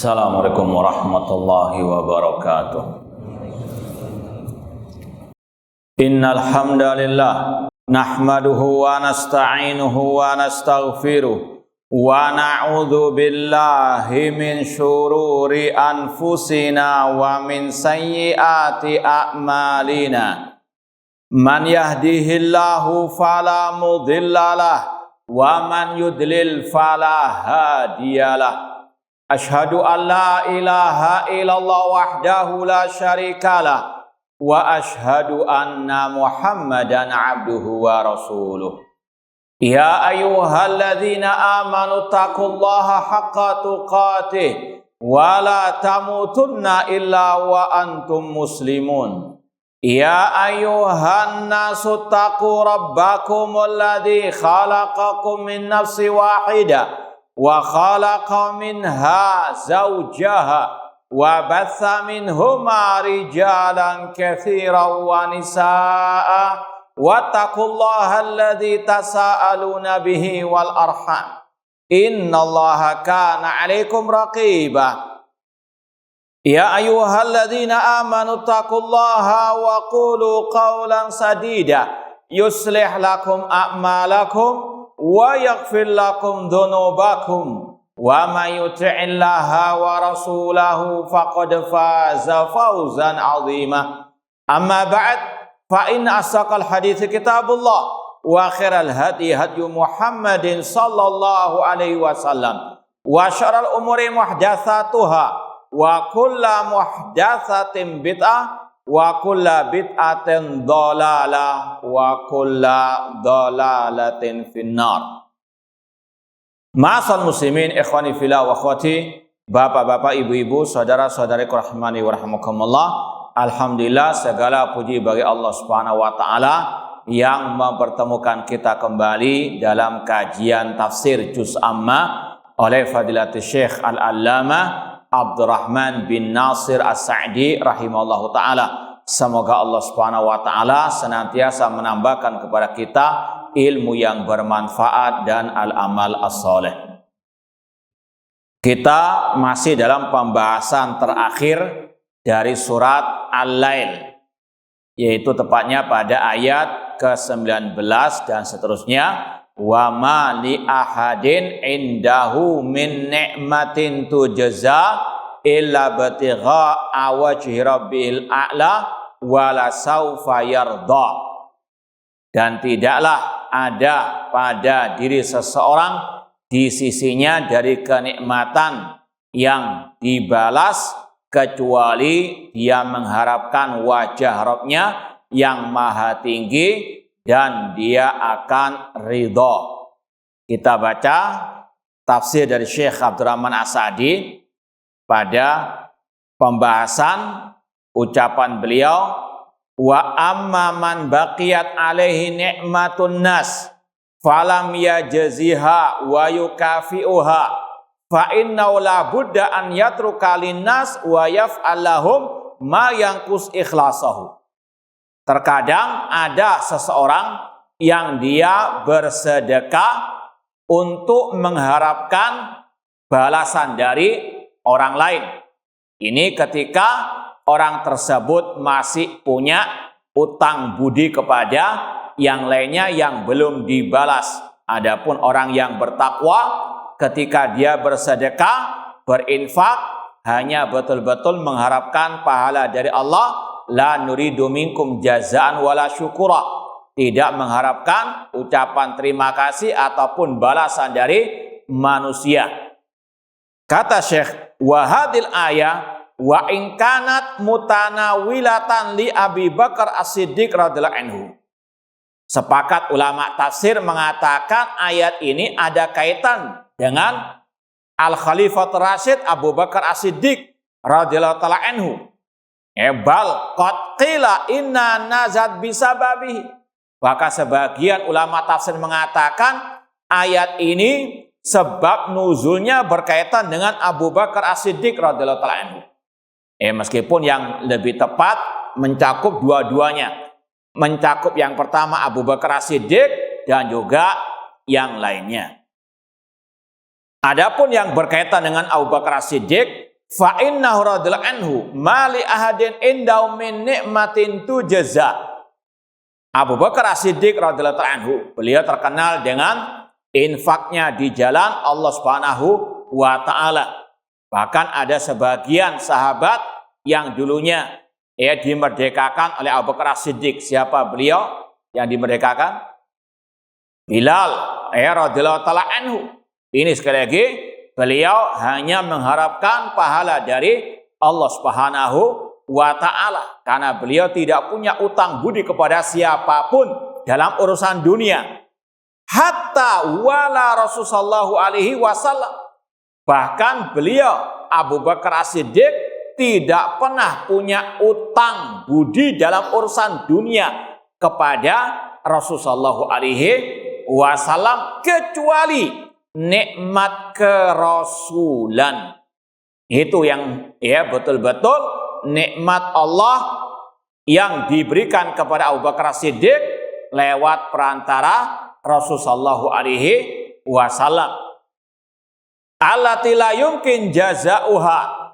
Assalamualaikum warahmatullahi wabarakatuh. Innal hamdalillah nahmaduhu wa nasta'inuhu wa nastaghfiruh wa na'udzu billahi min syururi anfusina wa min sayyiati a'malina. Man yahdihillahu fala mudhillalah wa man yudlil fala hadiyalah. Ashhadu an la ilaha illallah wahdahu la syarikalah wa ashhadu anna Muhammadan abduhu wa rasuluh. Ya ayyuhalladzina amanu taqullaha haqqa tuqatih wa la tamutunna illa wa antum muslimun. Ya ayyuhan nasu taqu rabbakumul ladzi khalaqakum min nafsin wahidah wa khalaqa minha zawjaha wa batha minhuma rijalan katsiran wa nisaa wattaqullaha alladzi tasaaluna bihi wal arham innallaha kana 'alaikum raqiba. Ya ayyuhalladzina amanu taqullaha wa qulu qawlan sadida yuslih lakum a'malakum wa yaghfir lakum dhunubakum wa may yuti'illaha wa rasulahu faqad faza fawzan 'azima. Amma ba'd, fa inna asaqal hadits kitabullah wa khairal hadi hadyu Muhammadin sallallahu alaihi wasallam wa syarrul umuri muhdatsatuha wa kullu muhdatsatin bid'ah wa kulla bid'atin dhalalah wa kulla dhalalatin finnar. Ma'asal muslimin ikhwani fillah wa akhwati, bapak-bapak, ibu-ibu, saudara-saudariku rahimani wa rahimakumullah. Alhamdulillah, segala puji bagi Allah Subhanahu wa taala yang mempertemukan kita kembali dalam kajian tafsir juz amma oleh Fadilatul Syekh Al-Allamah Abdurrahman bin Nasir As-Sa'di rahimahullahu ta'ala. Semoga Allah subhanahu wa ta'ala senantiasa menambahkan kepada kita ilmu yang bermanfaat dan al-amal as-soleh. Kita masih dalam pembahasan terakhir dari surat Al-Lail, yaitu tepatnya pada ayat ke-19 dan seterusnya. Wa ma li ahadin indahu min ni'matin tujza illa batigha wajhi rabbil a'la wala saufa yarda. Dan tidaklah ada pada diri seseorang di sisinya dari kenikmatan yang dibalas kecuali dia mengharapkan wajah Rabb-nya yang maha tinggi dan dia akan ridho. Kita baca tafsir dari Syekh Abdurrahman As-Sa'di pada pembahasan ucapan beliau, wa amma man baqiyat alaihi ni'matun nas falam yajziha wa yukafi'uha fa innahu la budda an yatruka linnas wa yaf'al lahum ma yanqus ikhlasahu. Terkadang ada seseorang yang dia bersedekah untuk mengharapkan balasan dari orang lain. Ini ketika orang tersebut masih punya utang budi kepada yang lainnya yang belum dibalas. Adapun orang yang bertakwa ketika dia bersedekah, berinfak, hanya betul-betul mengharapkan pahala dari Allah. La nuridu minkum jazaan wala syukura, tidak mengharapkan ucapan terima kasih ataupun balasan dari manusia. Kata Syekh, wa hadil ayah wa in kanat mutanawilatan li Abi Bakar As-Siddiq radhiyallahu anhu. Sepakat ulama tafsir mengatakan ayat ini ada kaitan dengan Al-Khalifatul Rasyid Abu Bakar As-Siddiq radhiyallahu ta'ala anhu. Bal qad qila inna nazat bisababihi. Maka sebagian ulama tafsir mengatakan ayat ini sebab nuzulnya berkaitan dengan Abu Bakar As-Siddiq radhiyallahu ta'ala anhu. Meskipun yang lebih tepat mencakup dua-duanya. Mencakup yang pertama Abu Bakar As-Siddiq dan juga yang lainnya. Adapun yang berkaitan dengan Abu Bakar As-Siddiq, fa innahu radhiyallahu anhu mali ahadin indau min nikmatin tujza. Abu Bakar As-Siddiq radhiyallahu anhu, beliau terkenal dengan infaknya di jalan Allah Subhanahu wa taala. Bahkan ada sebagian sahabat yang dulunya dimerdekakan oleh Abu Bakar As-Siddiq. Siapa beliau yang dimerdekakan? Bilal radhiyallahu taala anhu. Ini sekali lagi beliau hanya mengharapkan pahala dari Allah Subhanahu wa ta'ala, karena beliau tidak punya utang budi kepada siapapun dalam urusan dunia. Hatta wala Rasulullah alaihi wasallam, bahkan beliau Abu Bakar As-Siddiq tidak pernah punya utang budi dalam urusan dunia kepada Rasulullah alaihi wasallam kecuali nikmat kerasulan. Itu yang betul-betul nikmat Allah yang diberikan kepada Abu Bakar As-Siddiq lewat perantara Rasulullah alaihi wasallam. Allati la yumkin jazauha,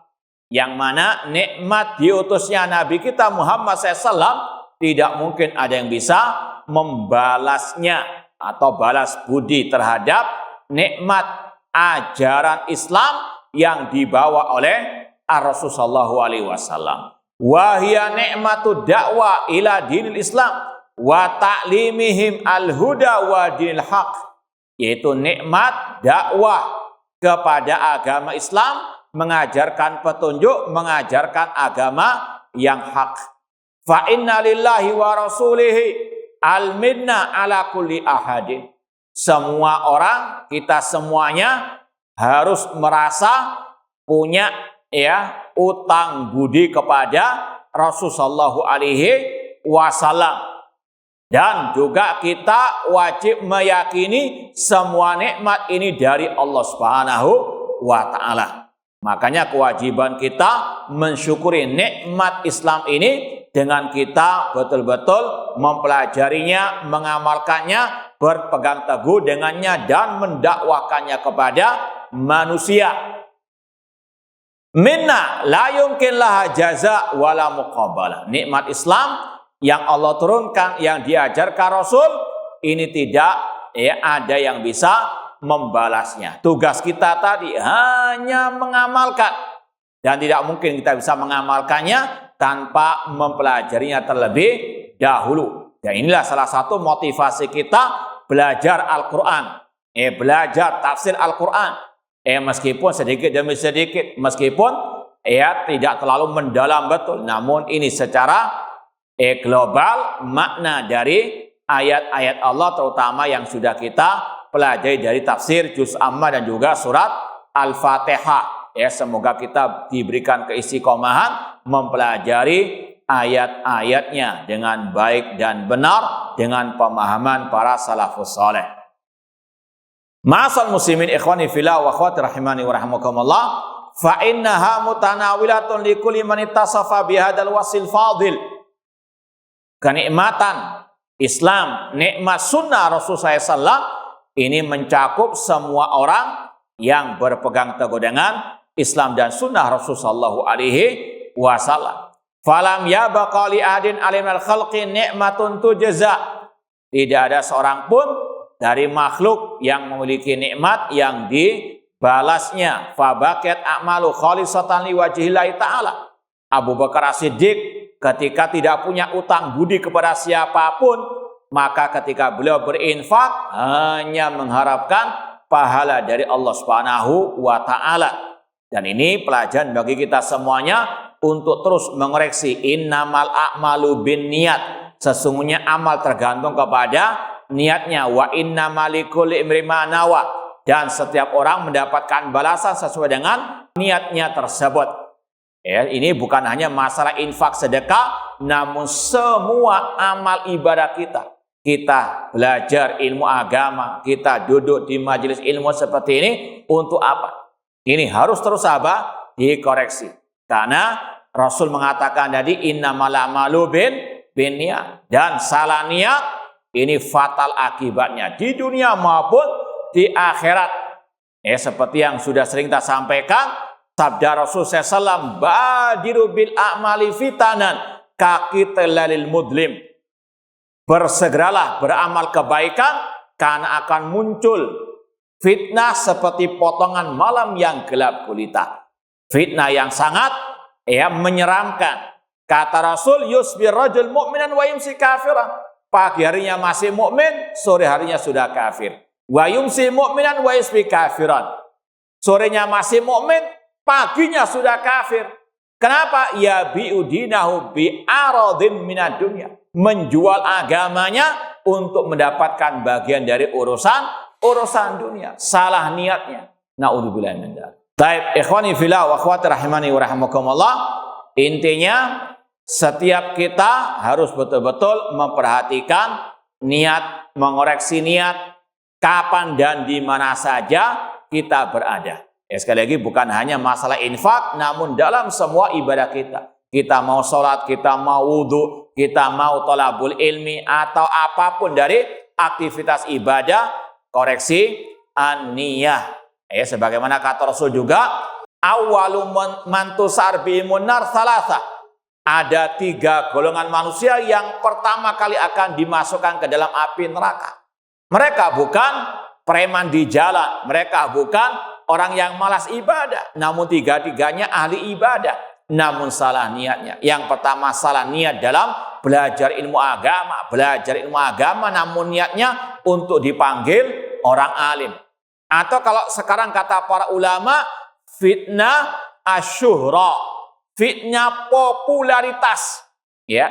yang mana nikmat diutusnya Nabi kita Muhammad SAW tidak mungkin ada yang bisa membalasnya atau balas budi terhadap nikmat ajaran Islam yang dibawa oleh Rasul sallallahu alaihi wasallam. Wa hiya ni'matu da'wa ila dinil Islam wa ta'limihim al-huda wa dinil haq, yaitu nikmat dakwah kepada agama Islam, mengajarkan petunjuk, mengajarkan agama yang hak. Fa inna lillahi wa rasulihi al-minna ala kulli ahadin. Semua orang, kita semuanya harus merasa punya utang budi kepada Rasulullah sallallahu alaihi wasallam, dan juga kita wajib meyakini semua nikmat ini dari Allah Subhanahu wa taala. Makanya kewajiban kita mensyukuri nikmat Islam ini dengan kita betul-betul mempelajarinya, mengamalkannya, berpegang teguh dengannya dan mendakwakannya kepada manusia. Minna la yumkin laha jaza wala muqabalah. Nikmat Islam yang Allah turunkan, yang diajarkan Rasul, ini tidak ada yang bisa membalasnya. Tugas kita tadi hanya mengamalkan, dan tidak mungkin kita bisa mengamalkannya tanpa mempelajarinya terlebih dahulu. Dan inilah salah satu motivasi kita belajar Al-Quran, belajar tafsir Al-Quran. Meskipun sedikit demi sedikit, meskipun tidak terlalu mendalam betul, namun ini secara global makna dari ayat-ayat Allah terutama yang sudah kita pelajari dari tafsir Juz Amma dan juga surat Al-Fatihah. Semoga kita diberikan keistiqomahan mempelajari ayat-ayatnya dengan baik dan benar dengan pemahaman para salafus saleh. Ma'asal muslimin ikhwani fillah wa akhwati rahimani wa rahimakumullah, fa innaha mutanawilatun likulli man ittasafa bihadzal wasil fadil. Kenikmatan Islam, nikmat sunnah Rasulullah SAW ini mencakup semua orang yang berpegang teguh dengan Islam dan sunnah Rasulullah sallallahu alaihi wasallam. Falam yabqa li ahadin aliminal khalqi ni'matun tujza. Tidak ada seorang pun dari makhluk yang memiliki nikmat yang dibalasnya. Fabaqiat a'malu khalisatan liwajhillahi ta'ala. Abu Bakar As-Siddiq ketika tidak punya utang budi kepada siapapun, maka ketika beliau berinfak hanya mengharapkan pahala dari Allah Subhanahu wa taala. Dan ini pelajaran bagi kita semuanya untuk terus mengoreksi. Innamal a'malu binniyat. Sesungguhnya amal tergantung kepada niatnya. Wa innamal likulli imrin ma nawa. Dan setiap orang mendapatkan balasan sesuai dengan niatnya tersebut. Ini bukan hanya masalah infak sedekah, namun semua amal ibadah kita. Kita belajar ilmu agama, kita duduk di majelis ilmu seperti ini untuk apa? Ini harus terus dikoreksi. Karena Rasul mengatakan tadi innamal a'malu binniyat, dan salah niat ini fatal akibatnya di dunia maupun di akhirat. Seperti yang sudah sering kita sampaikan, Sabda Rasul SAW, badiru bil a'mali fitanan kaki telalil mudlim. Bersegeralah beramal kebaikan karena akan muncul fitnah seperti potongan malam yang gelap gulita. Fitnah yang sangat menyeramkan. Kata Rasul, yusbir rajul mu'minan wa yumsi kafiran. Pagi harinya masih mukmin, sore harinya sudah kafir. Wa yumsi mu'minan wa yusbi kafiran. Sorenya masih mukmin, paginya sudah kafir. Kenapa? Ya bi'udinahu bi'aradin minad dunya. Menjual agamanya untuk mendapatkan bagian dari urusan dunia. Salah niatnya. Na'udzubillah min dzalik. Baik, ikhwani fillah wa akhwati rahimani wa rahimakumullah. Intinya setiap kita harus betul-betul memperhatikan niat, mengoreksi niat, kapan dan di mana saja kita berada. Sekali lagi bukan hanya masalah infak, namun dalam semua ibadah kita. Kita mau sholat, kita mau wudhu, kita mau thalabul ilmi, atau apapun dari aktivitas ibadah, koreksi an-niyah. Sebagaimana kata Rasul juga, awwalu man tusar bihimun nar thalatha. Ada 3 golongan manusia yang pertama kali akan dimasukkan ke dalam api neraka. Mereka bukan preman di jalan, mereka bukan orang yang malas ibadah, namun 3-tiganya ahli ibadah, namun salah niatnya. Yang pertama salah niat dalam belajar ilmu agama, namun niatnya untuk dipanggil orang alim. Atau kalau sekarang kata para ulama, fitnah asyuhra. Fitnah popularitas,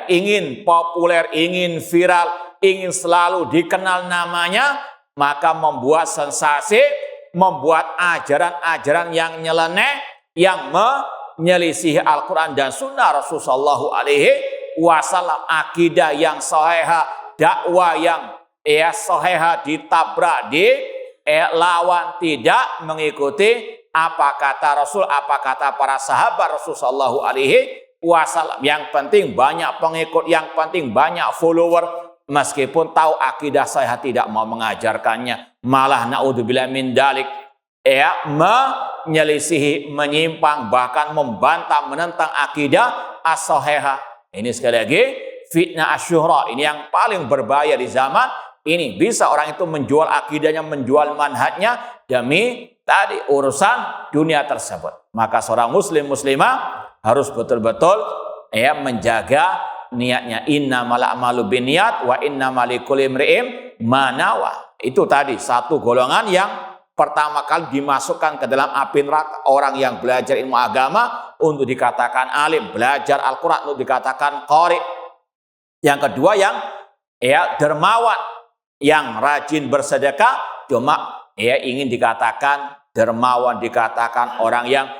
ingin populer, ingin viral, ingin selalu dikenal namanya, maka membuat sensasi, membuat ajaran-ajaran yang nyeleneh, yang menyelisihi Al-Quran dan Sunnah Rasulullah SAW, akidah yang soheha, dakwah yang soheha ditabrak, lawan, tidak mengikuti apa kata Rasul, apa kata para sahabat Rasulullah SAW. Yang penting banyak pengikut, yang penting banyak follower, meskipun tahu akidah saya tidak mau mengajarkannya, malah naudzubillah min dzalik, menyelisihi, menyimpang, bahkan membantah, menentang akidah as-sahihah. Ini sekali lagi fitnah asyuhra. Ini yang paling berbahaya di zaman ini. Bisa orang itu menjual akidahnya, menjual manhajnya demi tadi urusan dunia tersebut. Maka seorang muslim muslimah harus betul-betul menjaga niatnya. Innamal a'malu binniyat wa innamal likulli imri'in ma nawa. Itu tadi satu golongan yang pertama kali dimasukkan ke dalam api neraka. Orang yang belajar ilmu agama untuk dikatakan alim, belajar Al-Quran untuk dikatakan qari. Yang kedua yang dermawan, yang rajin bersedekah, cuma ingin dikatakan dermawan, dikatakan orang yang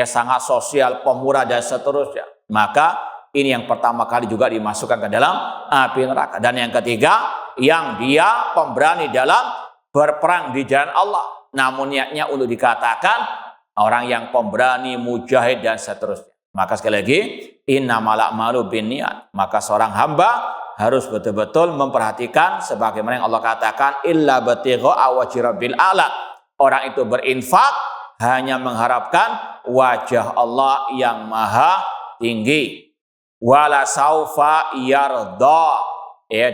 sangat sosial, pemurah dan seterusnya. Maka ini yang pertama kali juga dimasukkan ke dalam api neraka. Dan yang ketiga, yang dia pemberani dalam berperang di jalan Allah, namun niatnya untuk dikatakan orang yang pemberani, mujahid dan seterusnya. Maka sekali lagi, innamal a'malu binniyat. Maka seorang hamba harus betul-betul memperhatikan sebagaimana yang Allah katakan, illa batigha wajhi rabbil a'la. Orang itu berinfak hanya mengharapkan wajah Allah yang maha tinggi. Wala saufa yarda,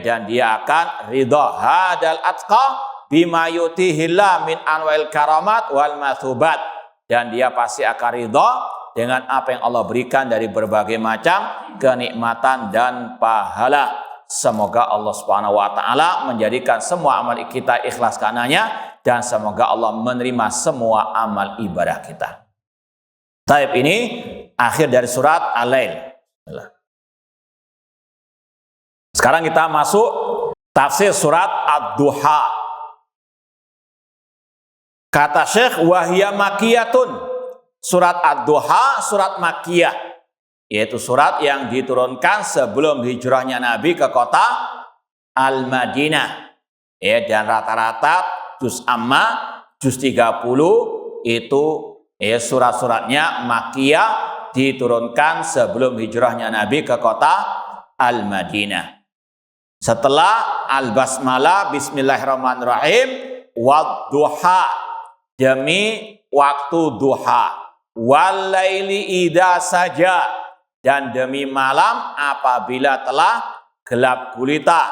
dan dia akan ridha. Hadal atqa bima yutihillah min anwa'il karamat wal mathubat. Dan dia pasti akan ridha dengan apa yang Allah berikan dari berbagai macam kenikmatan dan pahala. Semoga Allah Subhanahu wa taala menjadikan semua amal kita ikhlas karenanya, dan semoga Allah menerima semua amal ibadah kita. Taib, ini akhir dari surat Al-Lail. Sekarang kita masuk tafsir surat Ad-Duha. Kata Syekh, wahya makiyatun. Surat Ad-Duha surat makiyah, yaitu surat yang diturunkan sebelum hijrahnya Nabi ke kota Al-Madinah. Dan rata-rata juz amma, juz 30 itu surat-suratnya makiyah, diturunkan sebelum hijrahnya Nabi ke kota Al-Madinah. Setelah Al-Basmalah, Bismillahirrahmanirrahim, wad-duha, demi waktu duha. walaili idza saja, dan demi malam apabila telah gelap gulita.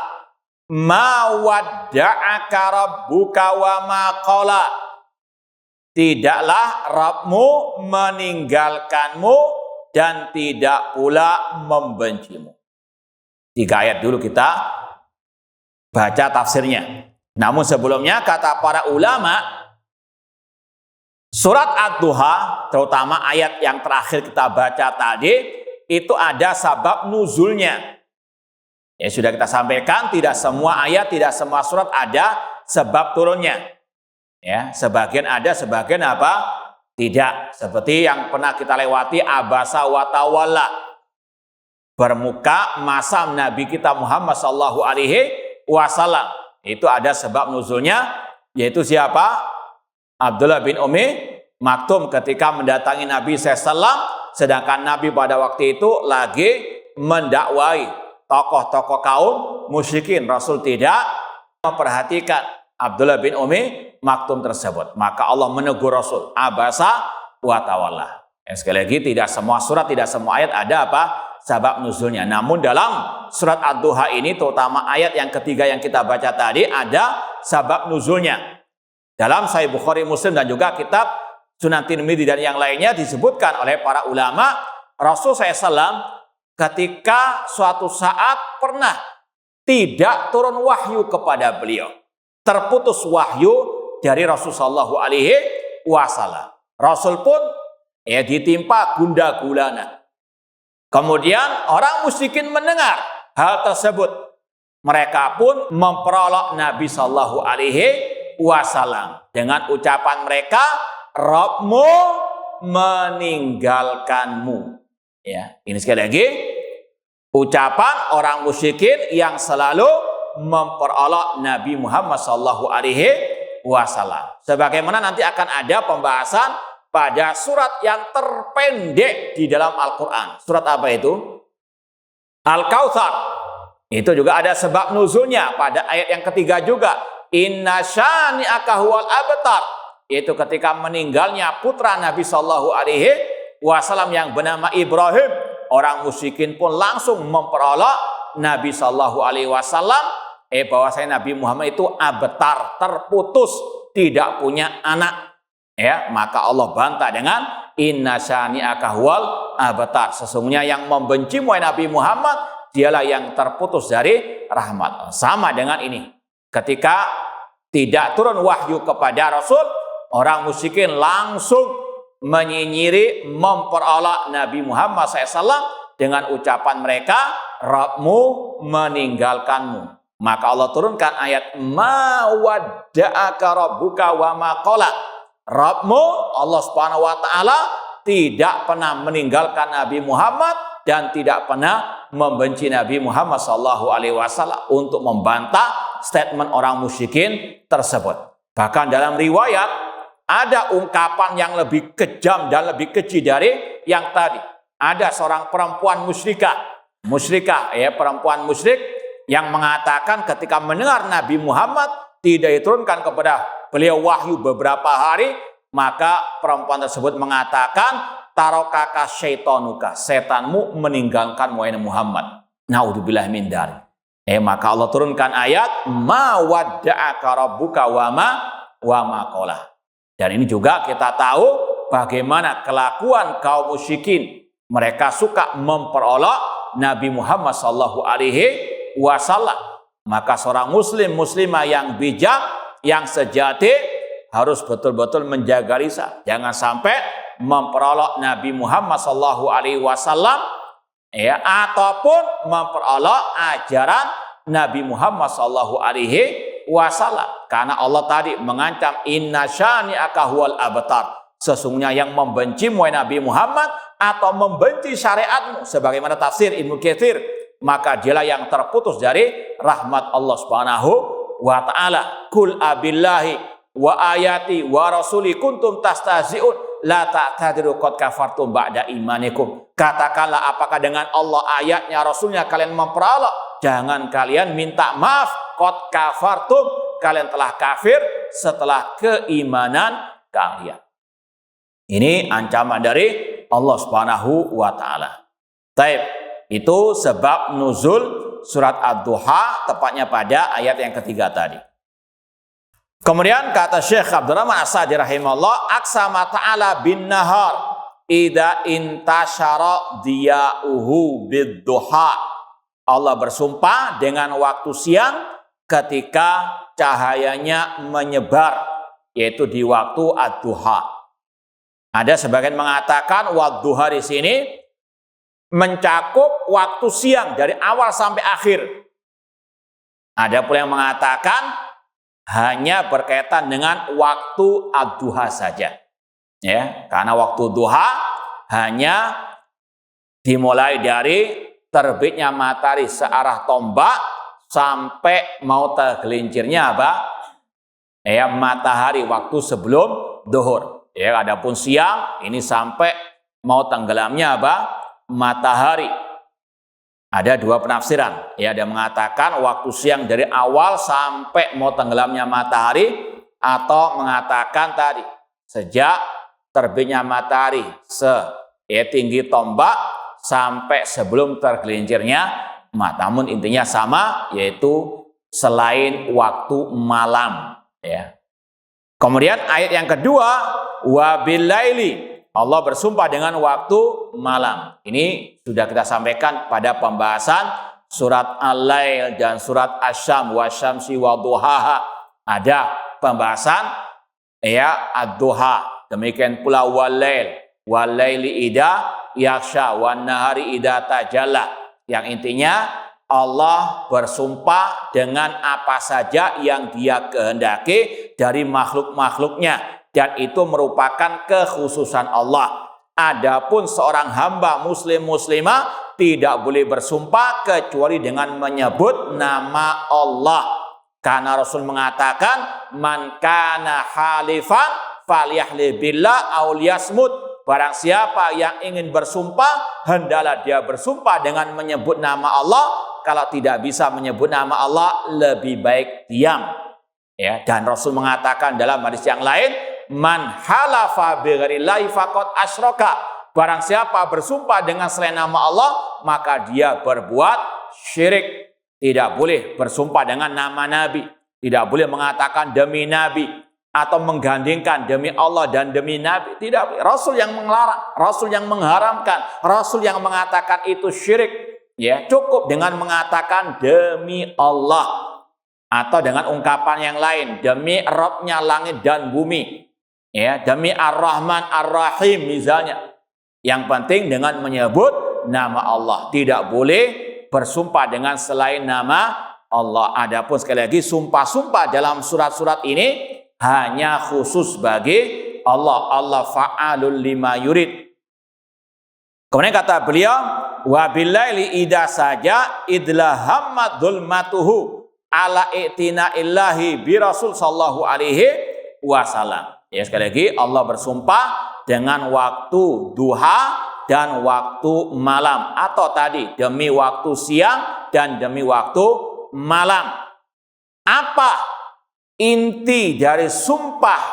Ma wadda'aka rabbuka wa ma qala, tidaklah Rabbmu meninggalkanmu dan tidak pula membencimu. 3 ayat dulu kita baca tafsirnya. Namun sebelumnya kata para ulama, surat Ad-Duha, terutama ayat yang terakhir kita baca tadi, itu ada sabab nuzulnya. Ya sudah kita sampaikan, tidak semua ayat, tidak semua surat ada sebab turunnya. Ya, sebagian ada, sebagian apa? Tidak. Seperti yang pernah kita lewati, abasa wa tawalla. Bermuka masam Nabi kita Muhammad sallallahu alaihi wasallam. Itu ada sebab nuzulnya, yaitu siapa? Abdullah bin Ummi Maktum ketika mendatangi Nabi SAW, sedangkan Nabi pada waktu itu lagi mendakwai tokoh-tokoh kaum musyrikin. Rasul tidak memperhatikan Abdullah bin Ummi Maktum tersebut. Maka Allah menegur Rasul, abasa wa tawalla. Sekali lagi, tidak semua surat, tidak semua ayat ada apa? Sabab nuzulnya. Namun dalam surat Ad-Duha ini, terutama ayat yang ketiga yang kita baca tadi, ada sabab nuzulnya. Dalam Sahih Bukhari, Muslim, dan juga kitab Sunan Tirmidzi dan yang lainnya disebutkan oleh para ulama, Rasul SAW ketika suatu saat pernah tidak turun wahyu kepada beliau. Terputus wahyu dari Rasulullah SAW. Rasul pun ditimpa gundah gulana. Kemudian orang musyrikin mendengar hal tersebut. Mereka pun memperolok Nabi SAW dengan ucapan mereka, Rabbmu meninggalkanmu. Ya, ini sekali lagi ucapan orang musyrikin yang selalu memperolok Nabi Muhammad SAW. Sebagaimana nanti akan ada pembahasan pada surat yang terpendek di dalam Al-Quran. Surat apa itu? Al-Kautsar. Itu juga ada sebab nuzulnya pada ayat yang ketiga juga. Inna syani'aka huwal abtar. Itu ketika meninggalnya putra Nabi SAW yang bernama Ibrahim. Orang musyrikin pun langsung memperolok Nabi SAW. Bahwasanya Nabi Muhammad itu abtar, terputus, tidak punya anak. Ya, maka Allah bantah dengan inna syani'aka huwal abtar. Sesungguhnya yang membenci Nabi Muhammad, dialah yang terputus dari rahmat. Sama dengan ini. Ketika tidak turun wahyu kepada Rasul, orang musyrikin langsung menyinyiri, memperolok Nabi Muhammad SAW dengan ucapan mereka, Rabbmu meninggalkanmu. Maka Allah turunkan ayat ma wadda'aka rabbuka wa ma qala. Rabbmu, Allah Subhanahu wa taala, tidak pernah meninggalkan Nabi Muhammad dan tidak pernah membenci Nabi Muhammad SAW, untuk membantah statement orang musyrikin tersebut. Bahkan dalam riwayat ada ungkapan yang lebih kejam dan lebih keji dari yang tadi. Ada seorang perempuan musyrikah, perempuan musyrik yang mengatakan ketika mendengar Nabi Muhammad tidak diturunkan kepada beliau wahyu beberapa hari, maka perempuan tersebut mengatakan, tarokaka syaitonuka, setanmu meninggalkan Muhammad. Naudzubillah min dzalik. Maka Allah turunkan ayat ma wadda'aka rabbuka wa ma qala. Dan ini juga kita tahu bagaimana kelakuan kaum musyrikin. Mereka suka memperolok Nabi Muhammad SAW. Maka seorang muslim, muslimah yang bijak, yang sejati, harus betul-betul menjaga lisan. Jangan sampai memperolok Nabi Muhammad SAW, ataupun memperolok ajaran Nabi Muhammad SAW. Karena Allah tadi mengancam inna syani'aka huwal abtar. Sesungguhnya yang membenci Nabi Muhammad atau membenci syariatmu, sebagaimana tafsir Ibnu Katsir, maka dialah yang terputus dari rahmat Allah Subhanahu wa taala. Kul abillahi wa ayati wa rasuli kuntum tastahzi'un la ta'tadiru qad kafartum ba'da imanikum. Katakanlah, apakah dengan Allah, ayatnya, rasulnya kalian memperolok? Jangan kalian minta maaf, qad kafartum, kalian telah kafir setelah keimanan kalian. Ini ancaman dari Allah Subhanahu wa taala. Taib, itu sebab nuzul surat Ad-Duha tepatnya pada ayat yang ketiga tadi. Kemudian kata Syekh Abdurrahman As-Sa'di rahimahullah, aqsama ta'ala bin nahar idza intasyara diya'uhu bid-duha. Allah bersumpah dengan waktu siang ketika cahayanya menyebar, yaitu di waktu ad-duha. Ada sebagian mengatakan wad-duha di sini mencakup waktu siang dari awal sampai akhir. Ada pula yang mengatakan hanya berkaitan dengan waktu ad-duha saja. Ya, karena waktu duha hanya dimulai dari terbitnya matahari searah tombak sampai mau tergelincirnya apa? Ya, matahari waktu sebelum duhur. Ya, adapun siang ini sampai mau tenggelamnya apa? Matahari. Ada dua penafsiran. Ya, ada mengatakan waktu siang dari awal sampai mau tenggelamnya matahari, atau mengatakan tadi sejak terbitnya matahari tinggi tombak sampai sebelum tergelincirnya matahari. Namun intinya sama, yaitu selain waktu malam. Ya. Kemudian ayat yang kedua, wabillaili, Allah bersumpah dengan waktu malam. Ini sudah kita sampaikan pada pembahasan surat Al-Lail dan surat Asy-Syams wasyamsi wadduhaha. Ada pembahasan ya ad-duha. Demikian pula wal-lail, wal-laili idza yaghsha wan nahari idza tajalla. Yang intinya Allah bersumpah dengan apa saja yang Dia kehendaki dari makhluk-makhluknya. Dan itu merupakan kekhususan Allah. Adapun seorang hamba muslim muslimah tidak boleh bersumpah kecuali dengan menyebut nama Allah. Karena Rasul mengatakan, man kana halifan falyahlil billah aw liyasmut. Barang siapa yang ingin bersumpah, hendaklah dia bersumpah dengan menyebut nama Allah. Kalau tidak bisa menyebut nama Allah, lebih baik diam. Ya, dan Rasul mengatakan dalam hadis yang lain, man halafa bighairillahi faqad asyraka. Barang siapa bersumpah dengan selain nama Allah, maka dia berbuat syirik. Tidak boleh bersumpah dengan nama Nabi, tidak boleh mengatakan demi Nabi atau menggandingkan demi Allah dan demi Nabi. Tidak boleh. Rasul yang melarang, Rasul yang mengharamkan, Rasul yang mengatakan itu syirik. Ya, cukup dengan mengatakan demi Allah atau dengan ungkapan yang lain, demi Rabbnya langit dan bumi. Ya, demi Ar-Rahman Ar-Rahim misalnya. Yang penting dengan menyebut nama Allah. Tidak boleh bersumpah dengan selain nama Allah. Adapun sekali lagi sumpah-sumpah dalam surat-surat ini hanya khusus bagi Allah. Allah fa'alul lima yurid. Kemudian kata beliau, wa billaili idza saja idlahammat dzulmatuhu ala i'tina illahi bi Rasul sallallahu alaihi wasallam. Ya, sekali lagi Allah bersumpah dengan waktu duha dan waktu malam, atau tadi demi waktu siang dan demi waktu malam. Apa inti dari sumpah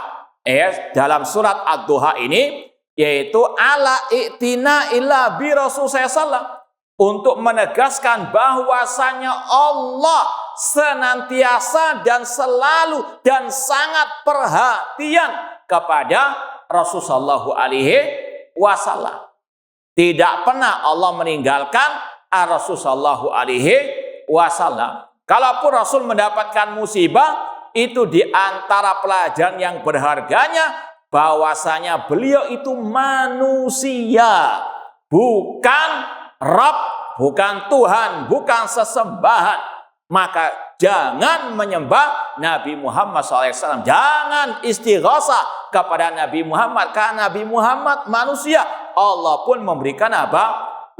dalam surat Ad-Duha ini? Yaitu ala i'tina illa bi Rasul sallallahu, untuk menegaskan bahwasanya Allah senantiasa dan selalu dan sangat perhatian kepada Rasul sallallahu alaihi wasallam. Tidak pernah Allah meninggalkan Rasul sallallahu alaihi wasallam. Kalaupun Rasul mendapatkan musibah, itu di antara pelajaran yang berharganya bahwasanya beliau itu manusia, bukan Rabb, bukan Tuhan, bukan sesembahan. Maka jangan menyembah Nabi Muhammad SAW. Jangan istighosah kepada Nabi Muhammad, karena Nabi Muhammad manusia. Allah pun memberikan apa?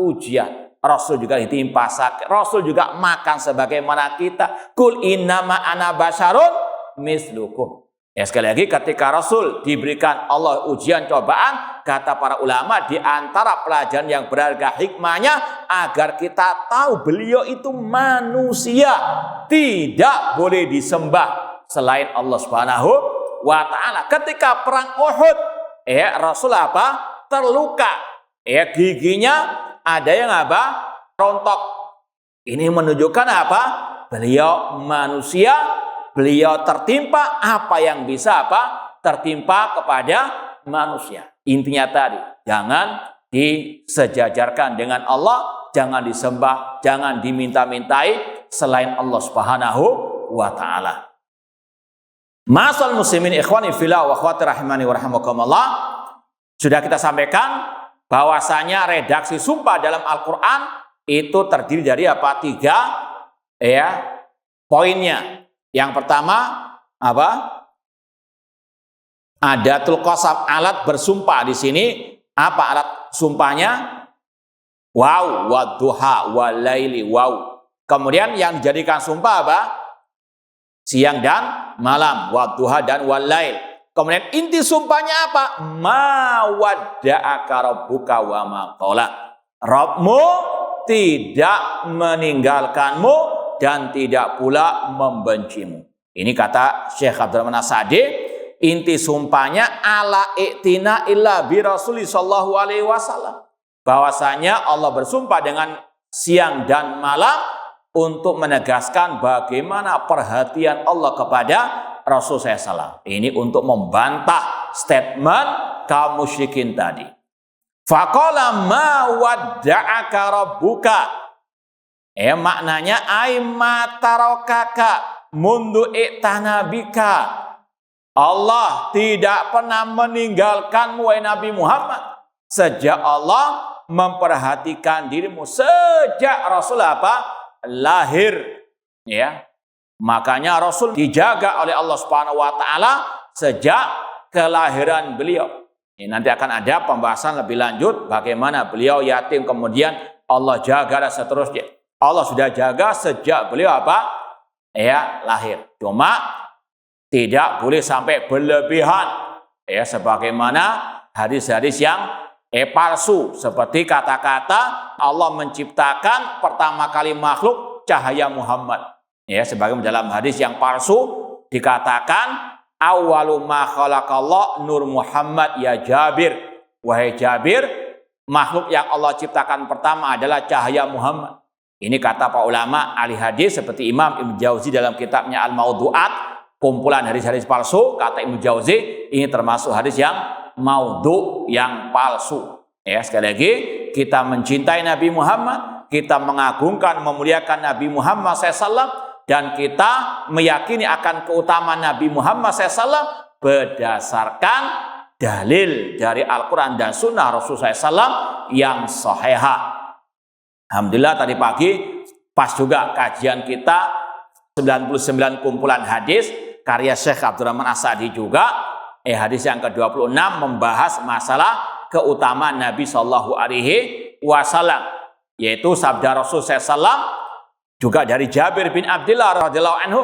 Ujian. Rasul juga ditimpa sakit. Rasul juga makan sebagaimana kita. Kul innama ana basyarun mislukum. Ya, sekali lagi ketika Rasul diberikan Allah ujian cobaan, kata para ulama di antara pelajaran yang berharga hikmahnya agar kita tahu beliau itu manusia, tidak boleh disembah selain Allah Subhanahu wa taala. Ketika perang Uhud, Rasul terluka, giginya ada yang rontok. Ini menunjukkan beliau manusia, beliau tertimpa apa yang bisa tertimpa kepada manusia. Intinya tadi, jangan disejajarkan dengan Allah, jangan disembah, jangan diminta-mintai selain Allah Subhanahu wa taala. Ma'asal muslimin ikhwani fillah wa akhwati rahimani wa rahimakumullah, sudah kita sampaikan bahwasanya redaksi sumpah dalam Al-Qur'an itu terdiri dari 3 poinnya. Yang pertama adatul qasam, alat bersumpah. Di sini apa alat sumpahnya? Waw, wadduha, walaili, waw. Kemudian yang dijadikan sumpah siang dan malam, wadduha dan walail. Kemudian inti sumpahnya apa? Ma wadda'aka rabbuka wa ma qala. Rabbmu tidak meninggalkanmu dan tidak pula membencimu. Ini kata Syekh Abdurrahman As-Sa'di, inti sumpahnya ala i'tina illa bi Rasulullah sallallahu alaihi wasallam. Bahwasanya Allah bersumpah dengan siang dan malam untuk menegaskan bagaimana perhatian Allah kepada Rasul SAW. Ini untuk membantah statement kaum musyrikin tadi. Faqala ma wadda'aka rabbuka. Maknanya ay ma tarakaka mundu i'tanabika. Allah tidak pernah meninggalkanmu wahai Nabi Muhammad sejak Allah memperhatikan dirimu, sejak Rasul lahir, makanya Rasul dijaga oleh Allah Subhanahu wa taala sejak kelahiran beliau. Ini nanti akan ada pembahasan lebih lanjut bagaimana beliau yatim kemudian Allah jaga dan seterusnya. Allah sudah jaga sejak beliau lahir. Cuma tidak boleh sampai berlebihan, sebagaimana hadis-hadis yang palsu, seperti kata-kata Allah menciptakan pertama kali makhluk cahaya Muhammad. Sebagaimana dalam hadis yang palsu dikatakan awwalu ma khalaqallah nur Muhammad ya Jabir. Wahai Jabir, makhluk yang Allah ciptakan pertama adalah cahaya Muhammad. Ini kata para ulama ahli hadis seperti Imam Ibnu Jauzi dalam kitabnya Al-Maudu'at, kumpulan hadis-hadis palsu. Kata Ibnu Jauzi, ini termasuk hadis yang maudhu, yang palsu. Sekali lagi, kita mencintai Nabi Muhammad, kita mengagungkan, memuliakan Nabi Muhammad SAW, dan kita meyakini akan keutamaan Nabi Muhammad SAW berdasarkan dalil dari Al-Quran dan Sunnah Rasulullah SAW yang sahihah. Alhamdulillah tadi pagi pas juga kajian kita 99 kumpulan hadis karya Syekh Abdurrahman As-Sa'di juga. Hadis yang ke-26 membahas masalah keutamaan Nabi Shallallahu Alaihi Wasallam, yaitu sabda Rasul SAW juga dari Jabir bin Abdullah radhiyallahu anhu.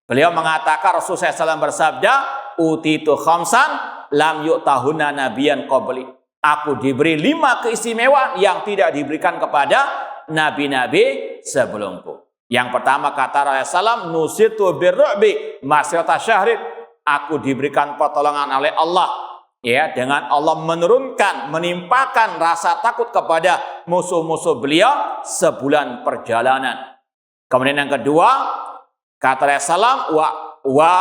Beliau mengatakan Rasul SAW bersabda, utitu khamsan lam yu'tahuna nabiyan qabli. Aku diberi 5 keistimewaan yang tidak diberikan kepada nabi-nabi sebelumku. Yang pertama kata Rasulullah, nusitu birru'bi masyata syahrid. Aku diberikan pertolongan oleh Allah, dengan Allah menurunkan, menimpakan rasa takut kepada musuh-musuh beliau sebulan perjalanan. Kemudian yang kedua, kata Rasulullah, wa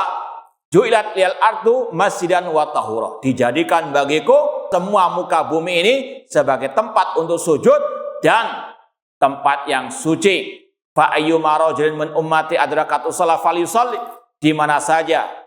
ju'ilat lil ardu masjidan wa tahura. Dijadikan bagiku semua muka bumi ini sebagai tempat untuk sujud dan tempat yang suci. Fa ayyuma rajulin min ummati adrakatu shalah falyusalli. Di mana saja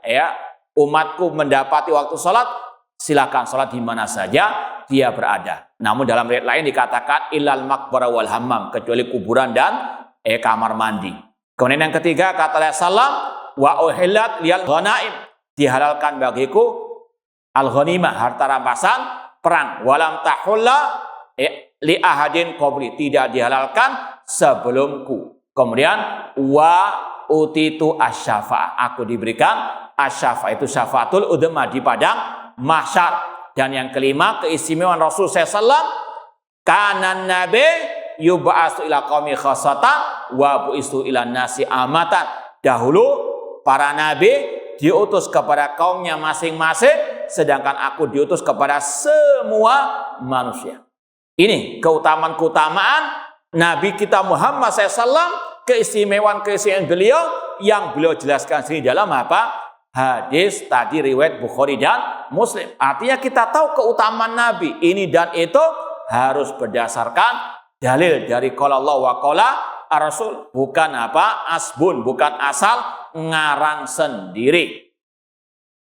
umatku mendapati waktu sholat, silakan sholat di mana saja dia berada. Namun dalam riwayat lain dikatakan ilal maqbarah wal hammam, kecuali kuburan dan kamar mandi. Kemudian yang ketiga kata Rasulullah, wa uhillat liyal ghanaim, dihalalkan bagiku al ghanimah, harta rampasan perang. Walam tahulla li ahadin qabli, tidak dihalalkan sebelumku. Kemudian wa utitu asyafa, aku diberikan asyafa, itu syafaatul udma di padang mahsyar. Dan yang kelima keistimewaan Rasul SAW, kanan nabi yub'atsu ila qaumi khassatan wa bu'istu ila nasi amatan. Dahulu para nabi diutus kepada kaumnya masing-masing sedangkan aku diutus kepada semua manusia. Ini keutamaan-keutamaan Nabi kita Muhammad SAW, keistimewaan-keistimewaan beliau yang beliau jelaskan sini dalam apa? Hadis tadi riwayat Bukhari dan Muslim. Artinya kita tahu keutamaan Nabi ini dan itu harus berdasarkan dalil dari qala Allah wa qala Rasul, bukan apa? Asbun, bukan asal ngarang sendiri.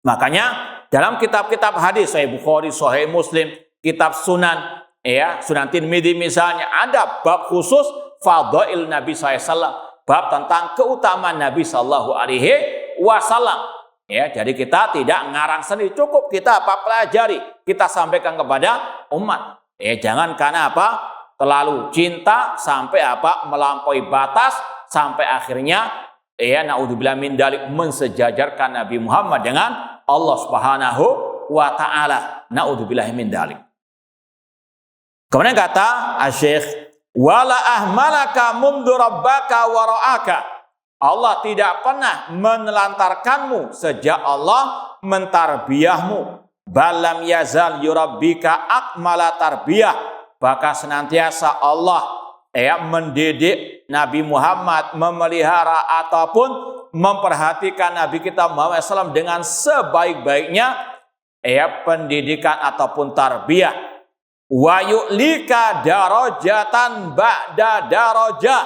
Makanya dalam kitab-kitab hadis Sahih Bukhari, Sahih Muslim, kitab Sunan, ya, Sunan Tirmidzi misalnya, ada bab khusus fadail Nabi SAW, bab tentang keutamaan Nabi SAW. Ya, jadi kita tidak ngarang sendiri, cukup kita apa pelajari, kita sampaikan kepada umat. Ya, jangan karena apa terlalu cinta sampai apa melampaui batas sampai akhirnya ya naudzubillah min dzalik mensejajarkan Nabi Muhammad dengan Allah Subhanahu wa taala. Naudzubillah min dzalik. Kemudian kata Asy-Syaikh, wala ahmalaka mundu rabbaka wa ra'aka. Allah tidak pernah menelantarkanmu sejak Allah mentarbiyahmu. Balam yazal yurabbika akmala tarbiyah. Bahkan senantiasa Allah mendidik Nabi Muhammad, memelihara ataupun memperhatikan Nabi kita Muhammad SAW dengan sebaik-baiknya pendidikan ataupun tarbiyah. Wa yu'lika darajatan ba'da darajah.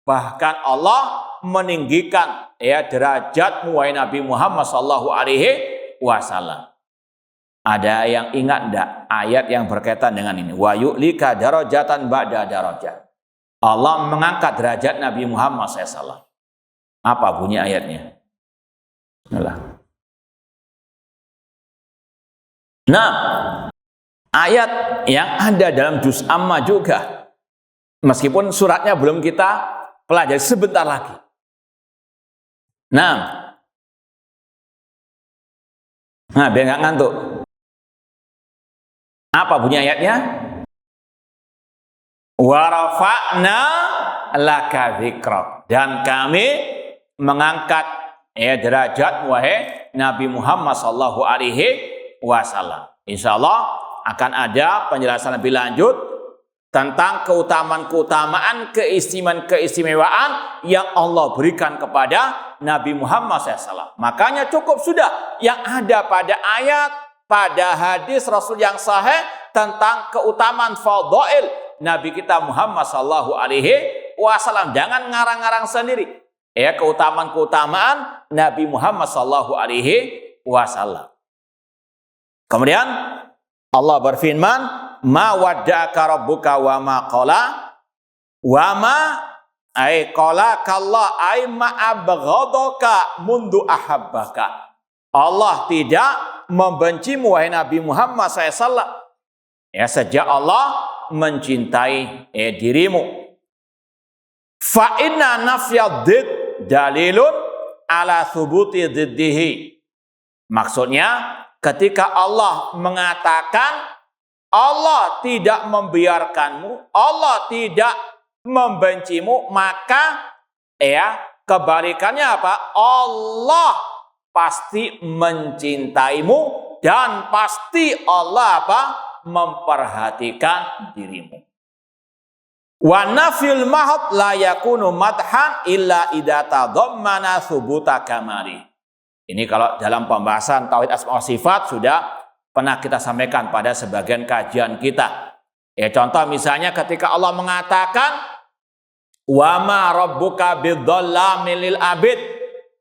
Bahkan Allah meninggikan derajatmu wahai Nabi Muhammad sallallahu alaihi wasallam. Ada yang ingat enggak ayat yang berkaitan dengan ini? Wa yu'lika darajatan ba'da darajah. Allah mengangkat derajat Nabi Muhammad SAW. Apa bunyi ayatnya? Bismillah. Nah, ayat yang ada dalam juz amma juga, meskipun suratnya belum kita pelajari, sebentar lagi. Nah biar nggak ngantuk. Apa bunyi ayatnya? Wa rafa'na laka dzikrak. Dan kami mengangkat derajat wahai Nabi Muhammad sallallahu alaihi wasallam. Insyaallah akan ada penjelasan lebih lanjut tentang keutamaan-keutamaan, keistimewaan yang Allah berikan kepada Nabi Muhammad SAW. Makanya cukup sudah yang ada pada ayat, pada hadis Rasul yang sahih tentang keutamaan fadail Nabi kita Muhammad SAW. Jangan ngarang-ngarang sendiri. Keutamaan-keutamaan Nabi Muhammad SAW. Kemudian Allah berfirman, ma wadda'aka rabbuka wa ma qala wa ma ay qala kallah ay ma abghadaka mundu ahabbaka. Allah tidak membencimu wahai Nabi Muhammad SAW sejak Allah mencintai dirimu. Fa inna nafya dhid dalilun ala thubuti dhiddihi. Maksudnya ketika Allah mengatakan Allah tidak membiarkanmu, Allah tidak membencimu, maka kebalikannya apa? Allah pasti mencintaimu dan pasti Allah apa? Memperhatikan dirimu. Wa nafyul mahad la yakunu madhan illa idza tadammana thubuta kamali. Ini kalau dalam pembahasan tauhid asma wa sifat sudah pernah kita sampaikan pada sebagian kajian kita. Contoh misalnya ketika Allah mengatakan wa ma rabbuka bidzallamil lil abid.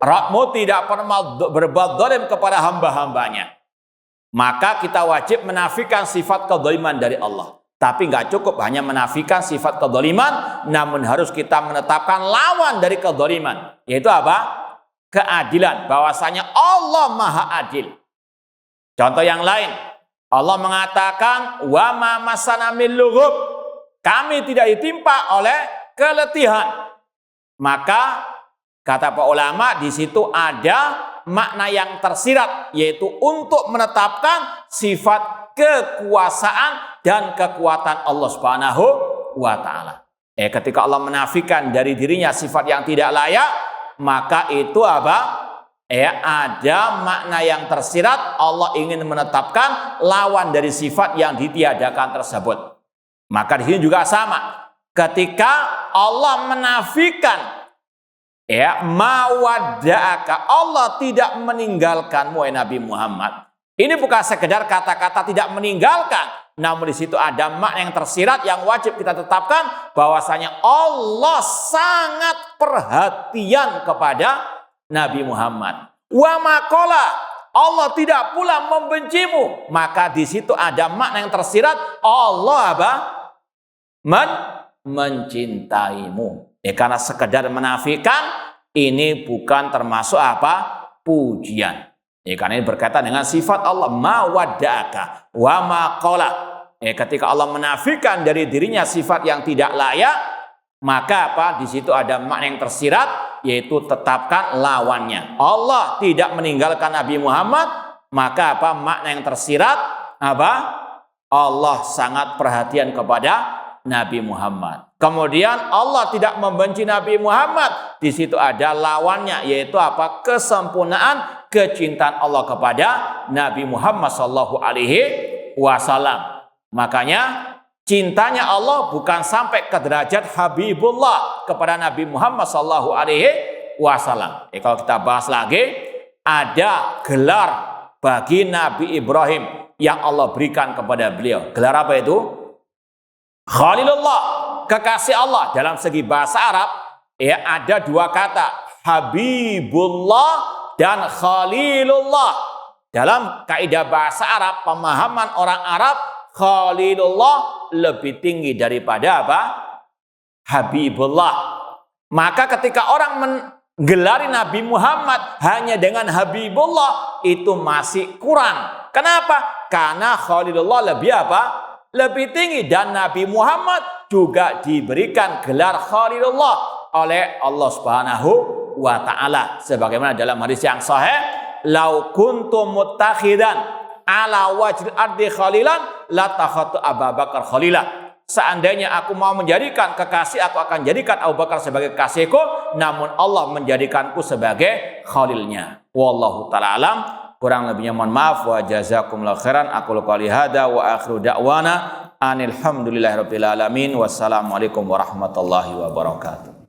Rabbmu tidak pernah berbuat zalim kepada hamba-hambanya. Maka kita wajib menafikan sifat kedzaliman dari Allah. Tapi nggak cukup hanya menafikan sifat kedzaliman, namun harus kita menetapkan lawan dari kedzaliman, yaitu apa? Keadilan, bahwasanya Allah Maha Adil. Contoh yang lain, Allah mengatakan wa ma masana min lughub, kami tidak ditimpa oleh keletihan. Maka kata para ulama di situ ada makna yang tersirat, yaitu untuk menetapkan sifat kekuasaan dan kekuatan Allah Subhanahu wa taala. Ketika Allah menafikan dari dirinya sifat yang tidak layak, maka itu apa? ada makna yang tersirat. Allah ingin menetapkan lawan dari sifat yang ditiadakan tersebut. Maka di sini juga sama. Ketika Allah menafikan mawadda'aka, Allah tidak meninggalkanmu Nabi Muhammad. Ini bukan sekedar kata-kata tidak meninggalkan, namun di situ ada makna yang tersirat yang wajib kita tetapkan, bahwasanya Allah sangat perhatian kepada Nabi Muhammad. Wa maqala, Allah tidak pula membencimu. Maka di situ ada makna yang tersirat, Allah mencintaimu. Karena sekedar menafikan ini bukan termasuk pujian. Karena ini berkaitan dengan sifat Allah, mawadda'aka wa maqala. Ketika Allah menafikan dari dirinya sifat yang tidak layak, maka di situ ada makna yang tersirat, yaitu tetapkan lawannya. Allah tidak meninggalkan Nabi Muhammad, maka makna yang tersirat Allah sangat perhatian kepada Nabi Muhammad. Kemudian Allah tidak membenci Nabi Muhammad. Di situ ada lawannya, yaitu kesempurnaan kecintaan Allah kepada Nabi Muhammad SAW. Makanya cintanya Allah bukan sampai ke derajat Habibullah kepada Nabi Muhammad SAW. Kalau kita bahas lagi, ada gelar bagi Nabi Ibrahim yang Allah berikan kepada beliau. Gelar apa itu? Khalilullah, kekasih Allah. Dalam segi bahasa Arab ada dua kata, Habibullah dan Khalilullah. Dalam kaidah bahasa Arab, pemahaman orang Arab, Khalilullah lebih tinggi daripada Habibullah. Maka ketika orang menggelari Nabi Muhammad hanya dengan Habibullah, itu masih kurang. Kenapa? Karena Khalilullah lebih tinggi, dan Nabi Muhammad juga diberikan gelar Khalilullah oleh Allah Subhanahu wa taala, sebagaimana dalam hadis yang sahih, lau kuntum muttakhidan ala wajhil ardi khalilan latakhatu Abu Bakar khalila. Seandainya aku mau menjadikan kekasih, aku akan jadikan Abu Bakar sebagai kekasihku, namun Allah menjadikanku sebagai khalilnya. Wallahu taala alam. Kurang lebihnya mohon maaf, wa jazakumullahu khairan. Aku qouli hada wa akhiru da'wana anil hamdulillahirabbil alamin. Wassalamualaikum warahmatullahi wabarakatuh.